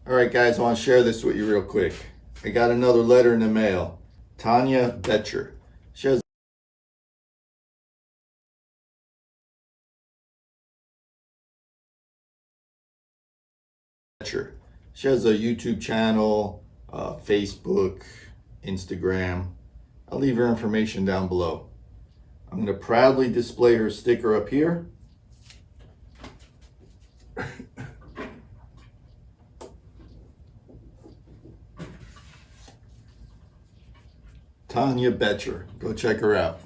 All right, guys, I want to share this with you real quick. I got another letter in the mail. Tanya Betcher. She has She has a YouTube channel, Facebook, Instagram. I'll leave her information down below. I'm going to proudly display her sticker up here. Tanya Betcher. Go check her out.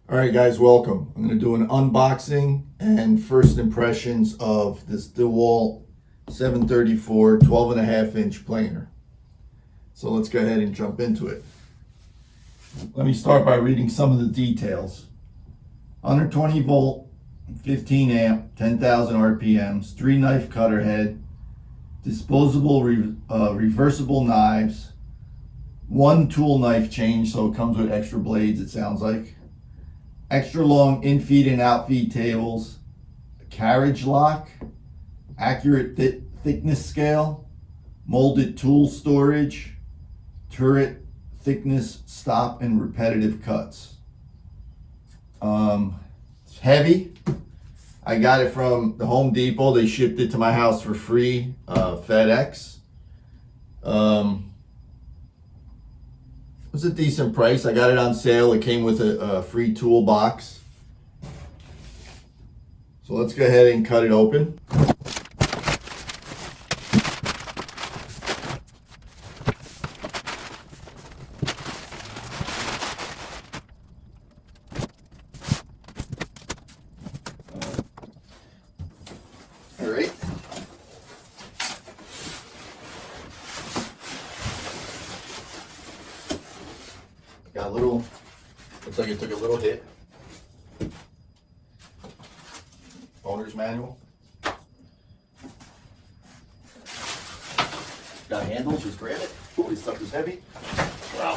All right, guys, welcome. I'm going to do an unboxing and first impressions of this DeWalt 734 12.5 inch planer. So let's go ahead and jump into it. Let me start by reading some of the details. 120 volt, 15 amp, 10,000 RPMs, 3 knife cutter head, disposable reversible knives, 1 tool knife change, so it comes with extra blades, it sounds like. Extra long in-feed and out-feed tables, a carriage lock, accurate thickness scale, molded tool storage, turret thickness stop and repetitive cuts. It's heavy. I got it from the Home Depot. They shipped it to my house for free, FedEx. It was a decent price. I got it on sale. It came with a free toolbox. So let's go ahead and cut it open. All right. Got a little, looks like it took a little hit. Owner's manual. Got handles, just grab it. Ooh, this stuff is heavy. Wow.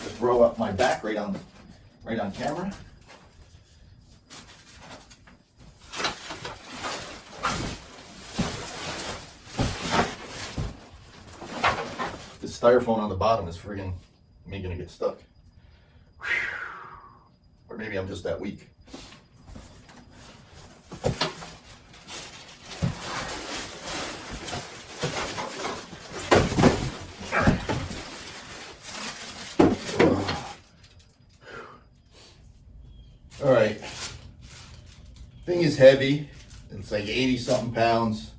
Just throw up my back right on camera. This styrofoam on the bottom is friggin' making it get stuck. Whew. Or maybe I'm just that weak. All right. Thing is heavy. It's like 80 something pounds.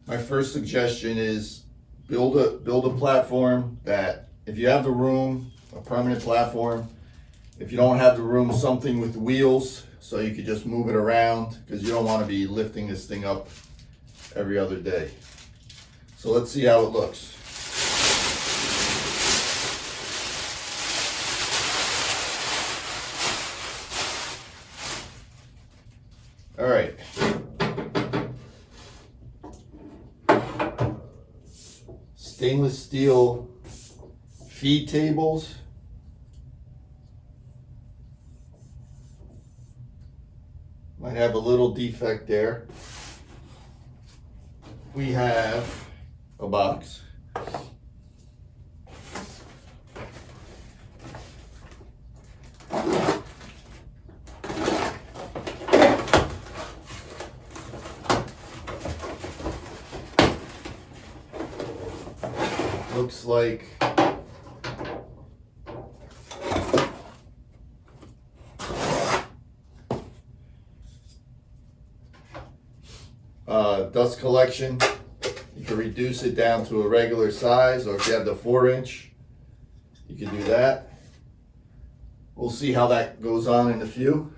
My first suggestion is build a platform that, if you have the room, a permanent platform. If you don't have the room, something with wheels so you could just move it around, because you don't want to be lifting this thing up every other day. So let's see how it looks. All right. Stainless steel feed tables. Might have a little defect there. We have a box. Looks like dust collection. You can reduce it down to a regular size, or if you have the 4-inch, you can do that. We'll see how that goes on in a few.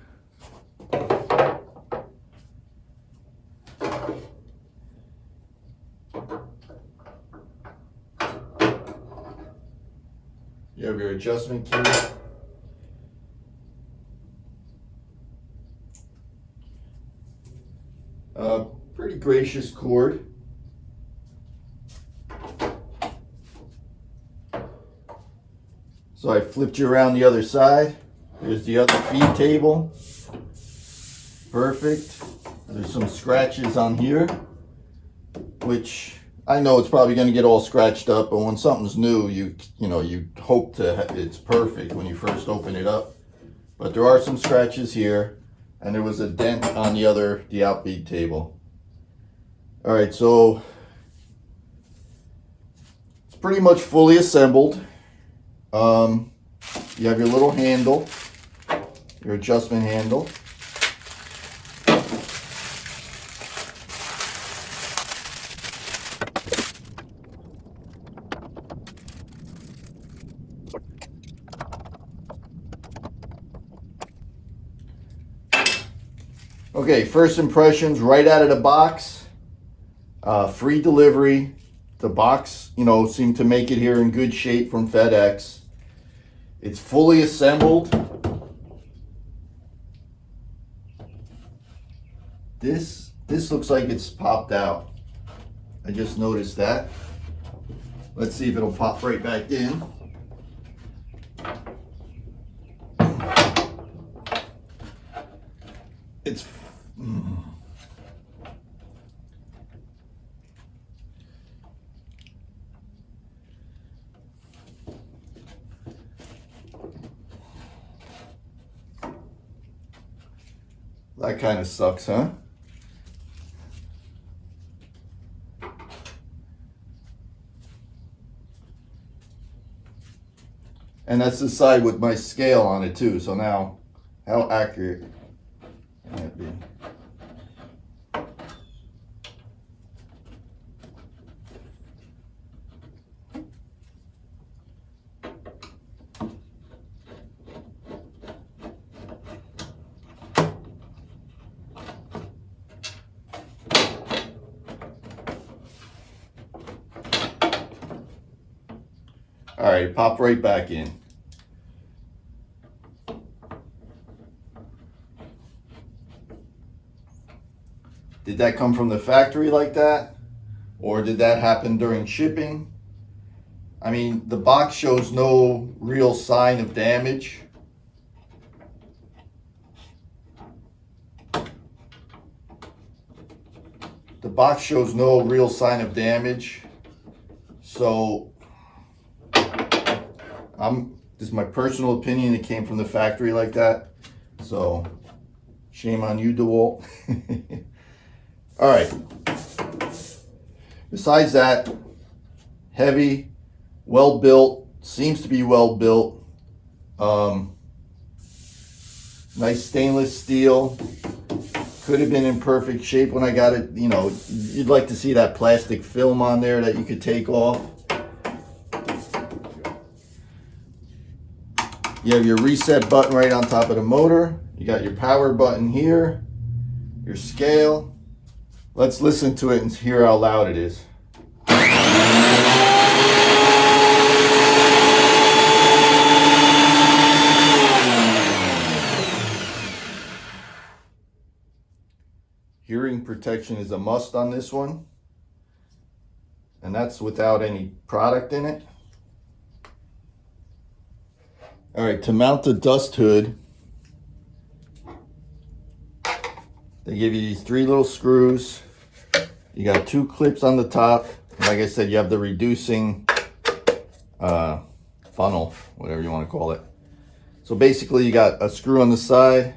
You have your adjustment key. Pretty gracious cord. So I flipped you around the other side. There's the other feed table. Perfect. There's some scratches on here, which I know it's probably going to get all scratched up, but when something's new, you hope it's perfect when you first open it up. But there are some scratches here, and there was a dent on the outfeed table. All right, so it's pretty much fully assembled. You have your little handle, your adjustment handle. Okay, first impressions right out of the box. Free delivery. The box, seemed to make it here in good shape from FedEx. It's fully assembled. This looks like it's popped out. I just noticed that. Let's see if it'll pop right back in. It's that kind of sucks, huh? And that's the side with my scale on it too. So now, how accurate can that be? All right, pop right back in. Did that come from the factory like that? Or did that happen during shipping? I mean, the box shows no real sign of damage. The box shows no real sign of damage. So this is my personal opinion. It came from the factory like that. So shame on you, DeWalt. All right. Besides that, heavy, well built, seems to be well built. Nice stainless steel. Could have been in perfect shape when I got it. You'd like to see that plastic film on there that you could take off. You have your reset button right on top of the motor. You got your power button here, your scale. Let's listen to it and hear how loud it is. Hearing protection is a must on this one. And that's without any product in it. All right, to mount the dust hood, they give you these 3 little screws. You got 2 clips on the top. Like I said, you have the reducing funnel, whatever you want to call it. So basically you got a screw on the side,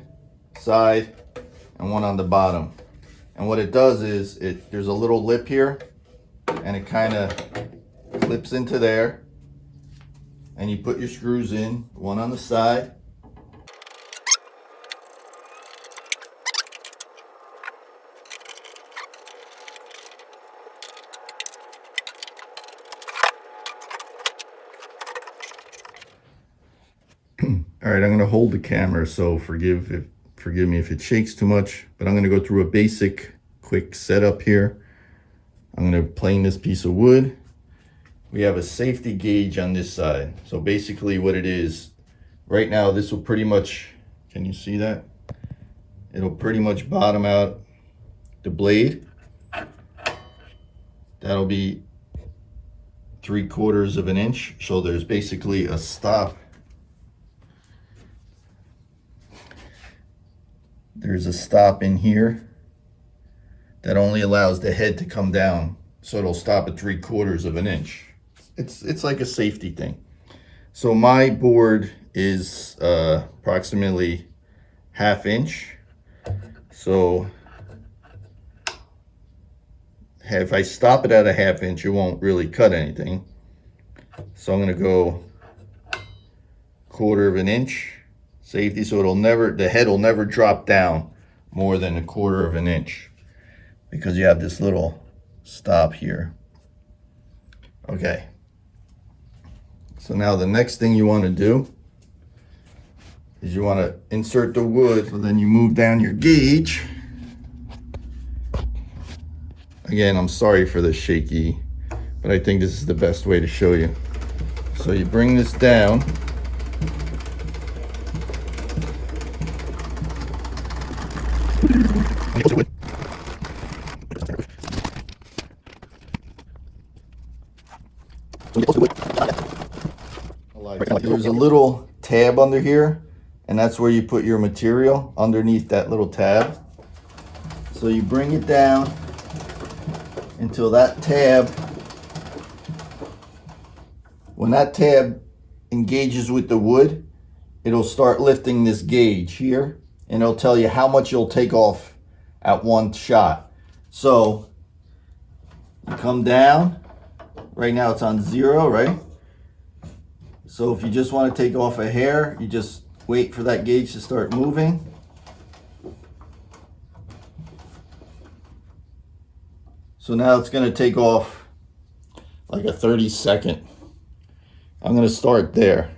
and one on the bottom. And what it does is, there's a little lip here, and it kind of clips into there. And you put your screws in, one on the side. All right, I'm going to hold the camera, so forgive me if it shakes too much, but I'm going to go through a basic quick setup here. I'm going to plane this piece of wood. we have a safety gauge on this side. So basically what it is, right now this will pretty much, can you see that? It'll pretty much bottom out the blade. That'll be 3/4 of an inch. So there's basically a stop. There's a stop in here that only allows the head to come down. So it'll stop at 3/4 of an inch. It's like a safety thing. So my board is approximately 1/2 inch. So if I stop it at a 1/2 inch, it won't really cut anything. So I'm gonna go 1/4 of an inch safety, so it'll never, the head will never drop down more than 1/4 of an inch because you have this little stop here. Okay. So now the next thing you want to do is you want to insert the wood. So then you move down your gauge. Again, I'm sorry for the shaky, but I think this is the best way to show you. So you bring this down. There's a little tab under here, and that's where you put your material, underneath that little tab. So you bring it down until that tab, when that tab engages with the wood, it'll start lifting this gauge here, and it'll tell you how much you'll take off at one shot. So you come down, right now it's on 0, right? So if you just want to take off a hair, you just wait for that gauge to start moving. So now it's going to take off like a 30-second. I'm going to start there.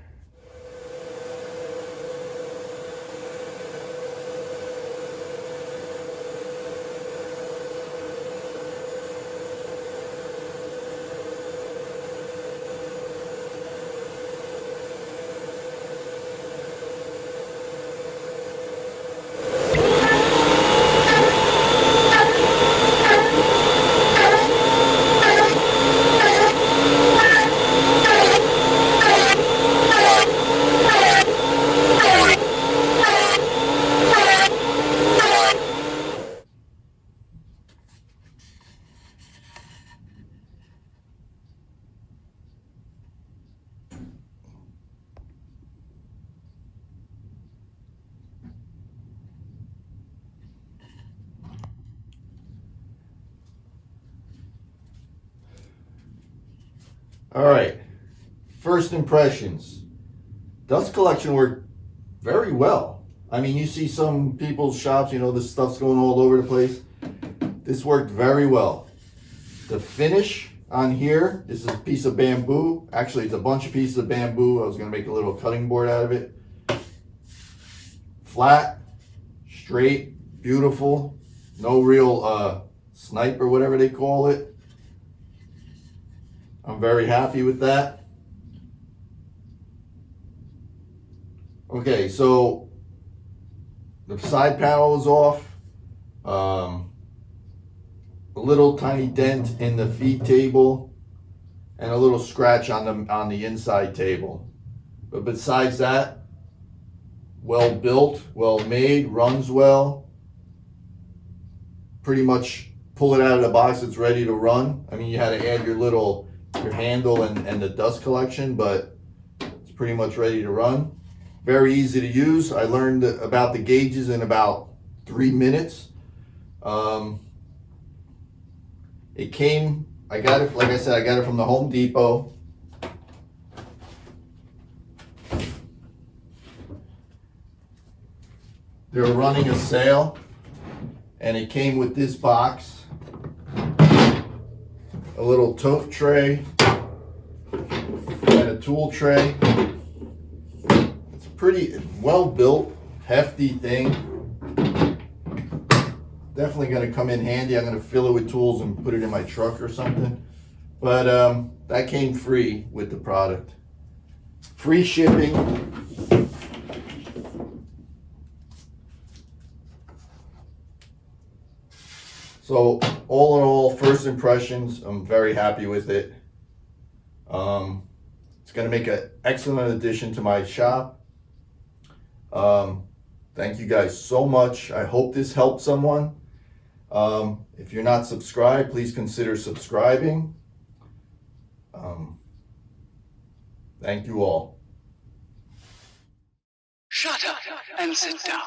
All right, first impressions. Dust collection worked very well. I mean, you see some people's shops, you know, this stuff's going all over the place. This worked very well. The finish on here, this is a piece of bamboo. Actually, it's a bunch of pieces of bamboo. I was gonna make a little cutting board out of it. Flat, straight, beautiful. No real snipe or whatever they call it. I'm very happy with that. Okay, so the side panel is off. A little tiny dent in the feed table and a little scratch on the inside table. But besides that, well built, well made, runs well. Pretty much pull it out of the box, it's ready to run. I mean, you had to add your handle and the dust collection, but it's pretty much ready to run. Very easy to use. I learned about the gauges in about 3 minutes. It came, I got it, like I said, I got it from the Home Depot. They were running a sale, and it came with this box, a little tote tray, and a tool tray. It's a pretty well built, hefty thing. Definitely going to come in handy. I'm going to fill it with tools and put it in my truck or something. But that came free with the product. Free shipping. So all in all, first impressions, I'm very happy with it. It's going to make an excellent addition to my shop. Thank you guys so much. I hope this helped someone. If you're not subscribed, please consider subscribing. Thank you all. Shut up and sit down.